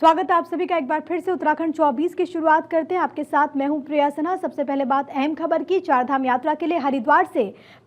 स्वागत है आप सभी का एक बार फिर से उत्तराखंड 24 की शुरुआत करते हैं। आपके साथ मैं हूं प्रिया सिन्हा। सबसे पहले बात अहम खबर की। चारधाम यात्रा के लिए हरिद्वार से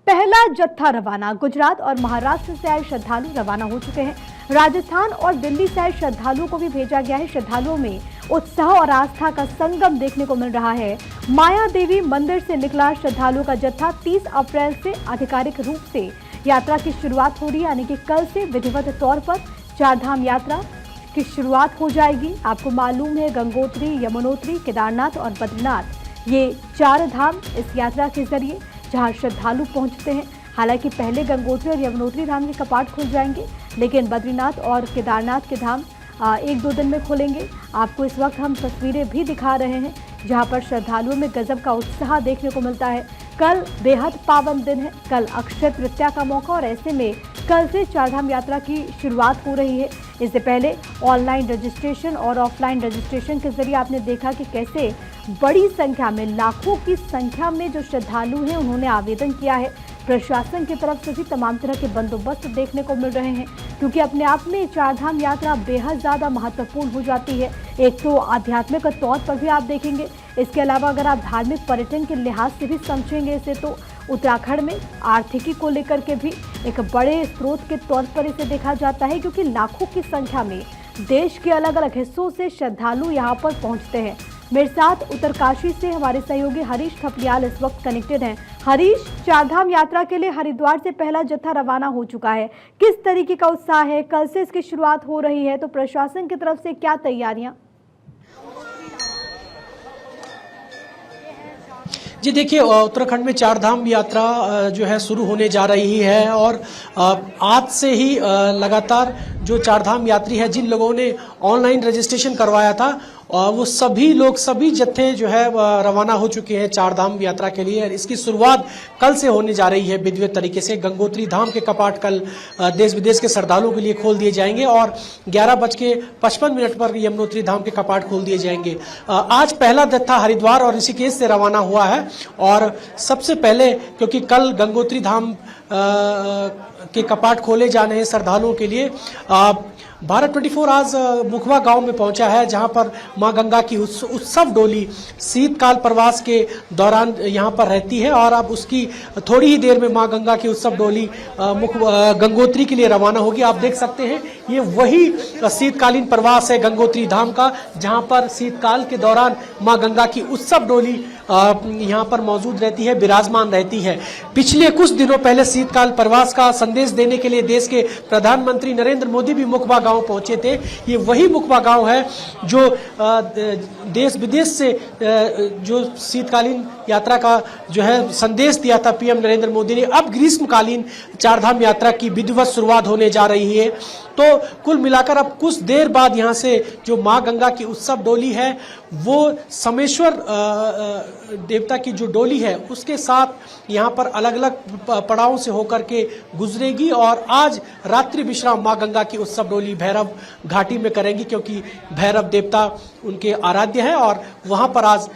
पहला जत्था रवाना। गुजरात और महाराष्ट्र से आए श्रद्धालु रवाना हो चुके हैं। राजस्थान और दिल्ली से आए श्रद्धालुओं को भी भेजा गया है। श्रद्धालुओं में उत्साह और आस्था का संगम देखने को मिल रहा है। माया देवी मंदिर से निकला श्रद्धालुओं का जत्था 30 अप्रैल से आधिकारिक रूप से यात्रा की शुरुआत हो रही है, यानी कि कल से विधिवत तौर पर चारधाम यात्रा की शुरुआत हो जाएगी। आपको मालूम है गंगोत्री, यमुनोत्री, केदारनाथ और बद्रीनाथ, ये 4 धाम इस यात्रा के जरिए जहां श्रद्धालु पहुंचते हैं। हालांकि पहले गंगोत्री और यमुनोत्री धाम के कपाट खुल जाएंगे, लेकिन बद्रीनाथ और केदारनाथ के धाम 1-2 दिन में खुलेंगे। आपको इस वक्त हम तस्वीरें भी दिखा रहे हैं जहां पर श्रद्धालुओं में गजब का उत्साह देखने को मिलता है। कल बेहद पावन दिन है, कल अक्षय तृतीया का मौका, और ऐसे में कल से चारधाम यात्रा की शुरुआत हो रही है। इससे पहले ऑनलाइन रजिस्ट्रेशन और ऑफलाइन रजिस्ट्रेशन के जरिए आपने देखा कि कैसे बड़ी संख्या में, लाखों की संख्या में जो श्रद्धालु हैं उन्होंने आवेदन किया है। प्रशासन की तरफ से भी तमाम तरह के बंदोबस्त देखने को मिल रहे हैं, क्योंकि अपने आप में चारधाम यात्रा बेहद ज़्यादा महत्वपूर्ण हो जाती है। एक तो आध्यात्मिक तौर पर भी आप देखेंगे, इसके अलावा अगर आप धार्मिक पर्यटन के लिहाज से भी समझेंगे इसे, तो उत्तराखंड में आर्थिकी को लेकर के भी एक बड़े स्रोत के तौर पर इसे देखा जाता है, क्योंकि लाखों की संख्या में देश के अलग अलग हिस्सों से श्रद्धालु यहाँ पर पहुँचते हैं। मेरे साथ उत्तरकाशी से हमारे सहयोगी हरीश थपलियाल इस वक्त कनेक्टेड हैं। हरीश, चारधाम यात्रा के लिए हरिद्वार से पहला जत्था रवाना हो चुका है, किस तरीके का उत्साह है? कल से इसकी शुरुआत हो रही है, तो प्रशासन की तरफ से क्या तैयारियां? जी देखिए, उत्तराखंड में चारधाम यात्रा जो है शुरू होने जा रही है, और आज से ही लगातार जो चारधाम यात्री है, जिन लोगों ने ऑनलाइन रजिस्ट्रेशन करवाया था, वो सभी लोग, सभी जत्थे जो है रवाना हो चुके हैं चारधाम यात्रा के लिए। इसकी शुरुआत कल से होने जा रही है विधिवत तरीके से। गंगोत्री धाम के कपाट कल देश विदेश के श्रद्धालुओं के लिए खोल दिए जाएंगे, और 11:55 पर यमुनोत्री धाम के कपाट खोल दिए जाएंगे। आज पहला जत्था हरिद्वार और ऋषिकेश से रवाना हुआ है, और सबसे पहले क्योंकि कल गंगोत्री धाम के कपाट खोले जाने हैं श्रद्धालुओं के लिए, भारत 24 आज मुखवा गांव में पहुंचा है, जहां पर मां गंगा की उत्सव डोली शीतकाल प्रवास के दौरान यहां पर रहती है, और अब उसकी थोड़ी ही देर में मां गंगा की उत्सव डोली गंगोत्री के लिए रवाना होगी। आप देख सकते हैं ये वही शीतकालीन प्रवास है गंगोत्री धाम का, जहां पर शीतकाल के दौरान मां गंगा की उत्सव डोली यहाँ पर मौजूद रहती है, विराजमान रहती है। पिछले कुछ दिनों पहले शीतकाल प्रवास का संदेश देने के लिए देश के प्रधानमंत्री नरेंद्र मोदी भी मुखबा गांव पहुंचे थे। ये वही मुखबा गांव है जो देश विदेश से जो शीतकालीन यात्रा का जो है संदेश दिया था पीएम नरेंद्र मोदी ने। अब ग्रीष्मकालीन चारधाम यात्रा की विधिवत शुरुआत होने जा रही है। तो कुल मिलाकर अब कुछ देर बाद यहाँ से जो माँ गंगा की उत्सव डोली है, वो समेश्वर देवता की जो डोली है उसके साथ यहाँ पर अलग अलग पड़ावों से होकर के गुजरेगी, और आज रात्रि विश्राम माँ गंगा की उत्सव डोली भैरव घाटी में करेंगी, क्योंकि भैरव देवता उनके आराध्य है, और वहाँ पर आज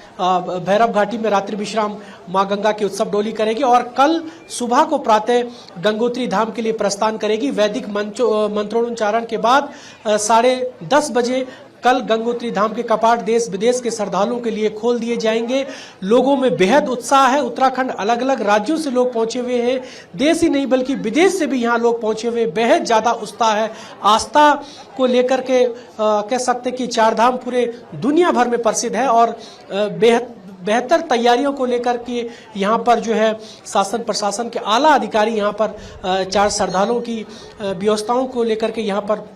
भैरव घाटी में रात्रि विश्राम माँ गंगा की उत्सव डोली करेगी, और कल सुबह को प्रातः गंगोत्री धाम के लिए प्रस्थान करेगी। वैदिक मंत्रोच्चारण के बाद 10:30 बजे कल गंगोत्री धाम के कपाट देश विदेश के श्रद्धालुओं के लिए खोल दिए जाएंगे। लोगों में बेहद उत्साह है। उत्तराखंड अलग अलग राज्यों से लोग पहुंचे हुए हैं, देश ही नहीं बल्कि विदेश से भी यहाँ लोग पहुंचे हुए, बेहद ज्यादा उत्साह है। आस्था को लेकर के कह सकते हैं कि चारधाम पूरे दुनिया भर में प्रसिद्ध है, और बेहतर तैयारियों को लेकर के यहाँ पर जो है शासन प्रशासन के आला अधिकारी यहाँ पर चार श्रद्धालुओं की व्यवस्थाओं को लेकर के यहाँ पर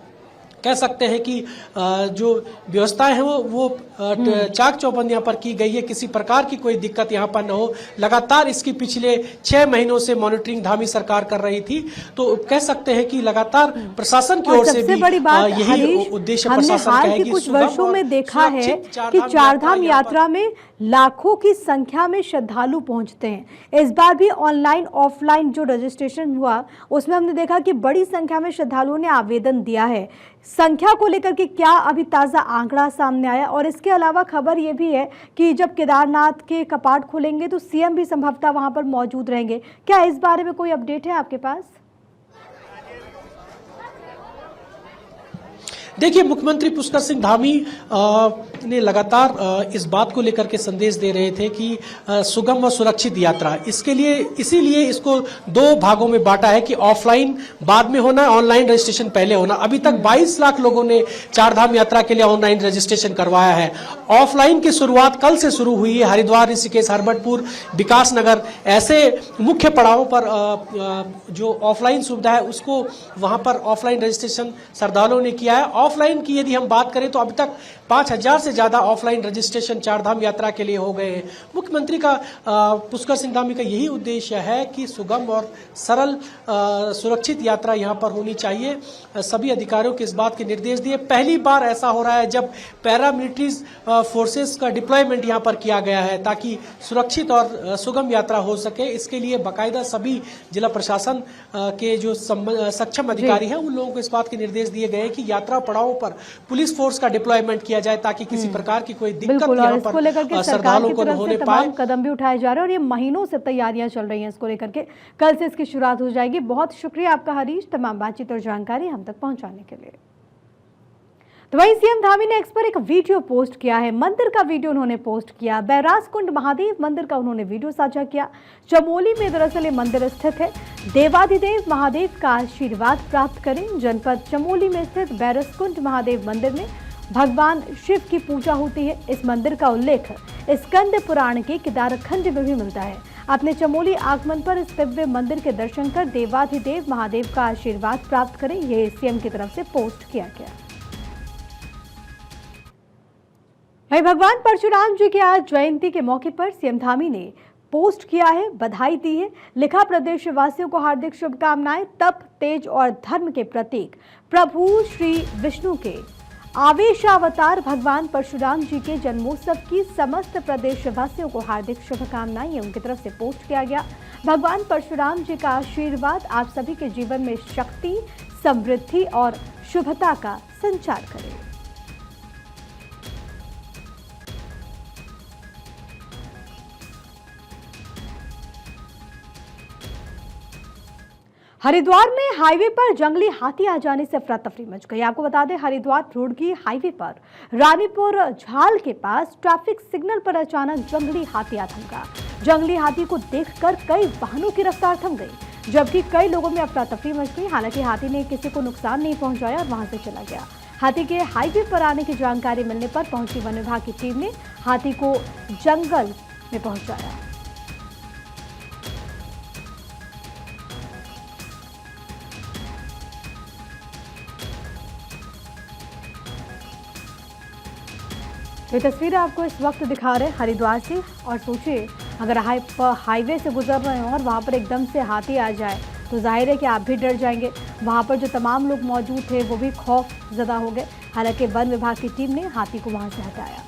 कह सकते हैं कि जो व्यवस्थाएं हैं वो चाक चौबंद यहाँ पर की गई है। किसी प्रकार की कोई दिक्कत यहाँ पर न हो। लगातार इसकी पिछले 6 महीनों से मॉनिटरिंग धामी सरकार कर रही थी, तो कह सकते हैं कि लगातार प्रशासन की ओर से भी यही उद्देश्य प्रशासन का है कि कुछ वर्षों में देखा है कि चारधाम यात्रा में लाखों की संख्या में श्रद्धालु पहुंचते हैं। इस बार भी ऑनलाइन ऑफलाइन जो रजिस्ट्रेशन हुआ उसमें हमने देखा कि बड़ी संख्या में श्रद्धालुओं ने आवेदन दिया है। संख्या को लेकर के क्या अभी ताज़ा आंकड़ा सामने आया? और इसके अलावा खबर ये भी है कि जब केदारनाथ के कपाट खुलेंगे तो सीएम भी संभवतः वहां पर मौजूद रहेंगे। क्या इस बारे में कोई अपडेट है आपके पास? देखिए, मुख्यमंत्री पुष्कर सिंह धामी ने लगातार इस बात को लेकर के संदेश दे रहे थे कि सुगम व सुरक्षित यात्रा, इसके लिए इसीलिए इसको 2 भागों में बांटा है कि ऑफलाइन बाद में होना, ऑनलाइन रजिस्ट्रेशन पहले होना। अभी तक 22 लाख लोगों ने चारधाम यात्रा के लिए ऑनलाइन रजिस्ट्रेशन करवाया है। ऑफलाइन की शुरुआत कल से शुरू हुई है। हरिद्वार, ऋषिकेश, हरबटपुर, विकास नगर ऐसे मुख्य पड़ावों पर जो ऑफलाइन सुविधा है उसको वहां पर ऑफलाइन रजिस्ट्रेशन श्रद्धालुओं ने किया है। ऑफलाइन की यदि हम बात करें तो अभी तक 5000 से ज्यादा ऑफलाइन रजिस्ट्रेशन चारधाम यात्रा के लिए हो गए हैं। मुख्यमंत्री का पुष्कर सिंह धामी का यही उद्देश्य है कि सुगम और सरल सुरक्षित यात्रा यहां पर होनी चाहिए। सभी अधिकारियों को इस बात के निर्देश दिए। पहली बार ऐसा हो रहा है जब पैरामिलिट्रीज फोर्सेस का डिप्लॉयमेंट यहां पर किया गया है ताकि सुरक्षित और सुगम यात्रा हो सके। इसके लिए बाकायदा सभी जिला प्रशासन के जो सक्षम अधिकारी हैं उन लोगों को इस बात के निर्देश दिए गए हैं कि यात्रा पड़ावों पर पुलिस फोर्स का डिप्लॉयमेंट किया जाए ताकि किसी प्रकार की कोई दिक्कत यहाँ पर श्रद्धालुओं को न होने पाए। कदम भी उठाए जा रहे हैं और ये महीनों से तैयारियां चल रही हैं इसको लेकर के। कल से इसकी शुरुआत हो जाएगी। बहुत शुक्रिया आपका हरीश, तमाम बातचीत और जानकारी हम तक पहुंचाने के लिए। तो वहीं सीएम धामी ने एक्स पर एक वीडियो पोस्ट किया है। मंदिर का वीडियो उन्होंने पोस्ट किया। बैरासकुंड महादेव मंदिर का उन्होंने वीडियो साझा किया। चमोली में दरअसल ये मंदिर स्थित है। देवाधिदेव महादेव का आशीर्वाद प्राप्त करें। जनपद चमोली में स्थित बैरासकुंड महादेव मंदिर में भगवान शिव की पूजा होती है। इस मंदिर का उल्लेख स्कंद पुराण के केदारखंड में भी मिलता है। अपने चमोली आगमन पर इस दिव्य मंदिर के दर्शन कर देवाधिदेव महादेव का आशीर्वाद प्राप्त करें, ये सीएम की तरफ से पोस्ट किया गया। वहीं भगवान परशुराम जी की आज जयंती के मौके पर सीएम धामी ने पोस्ट किया है, बधाई दी है। लिखा, प्रदेशवासियों को हार्दिक शुभकामनाएं। तप, तेज और धर्म के प्रतीक प्रभु श्री विष्णु के आवेशावतार भगवान परशुराम जी के जन्मोत्सव की समस्त प्रदेशवासियों को हार्दिक शुभकामनाएं, ये उनकी तरफ से पोस्ट किया गया। भगवान परशुराम जी का आशीर्वाद आप सभी के जीवन में शक्ति, समृद्धि और शुभता का संचार करे। हरिद्वार में हाईवे पर जंगली हाथी आ जाने से अफरा तफरी मच गई। आपको बता दें, हरिद्वार रुड़की हाईवे पर रानीपुर झाल के पास ट्रैफिक सिग्नल पर अचानक जंगली हाथी आ थमका। जंगली हाथी को देखकर कई वाहनों की रफ्तार थम गई, जबकि कई लोगों में अफरा तफरी मच गई। हालांकि हाथी ने किसी को नुकसान नहीं पहुंचाया और वहां से चला गया। हाथी के हाईवे पर आने की जानकारी मिलने पर पहुंची वन विभाग की टीम ने हाथी को जंगल में पहुंचाया। ये तस्वीरें आपको इस वक्त दिखा रहे हैं हरिद्वार से। और सोचिए, अगर हाईवे से गुजर रहे हो और वहाँ पर एकदम से हाथी आ जाए तो जाहिर है कि आप भी डर जाएंगे। वहाँ पर जो तमाम लोग मौजूद थे वो भी खौफ ज़दा हो गए। हालांकि वन विभाग की टीम ने हाथी को वहाँ से हटाया।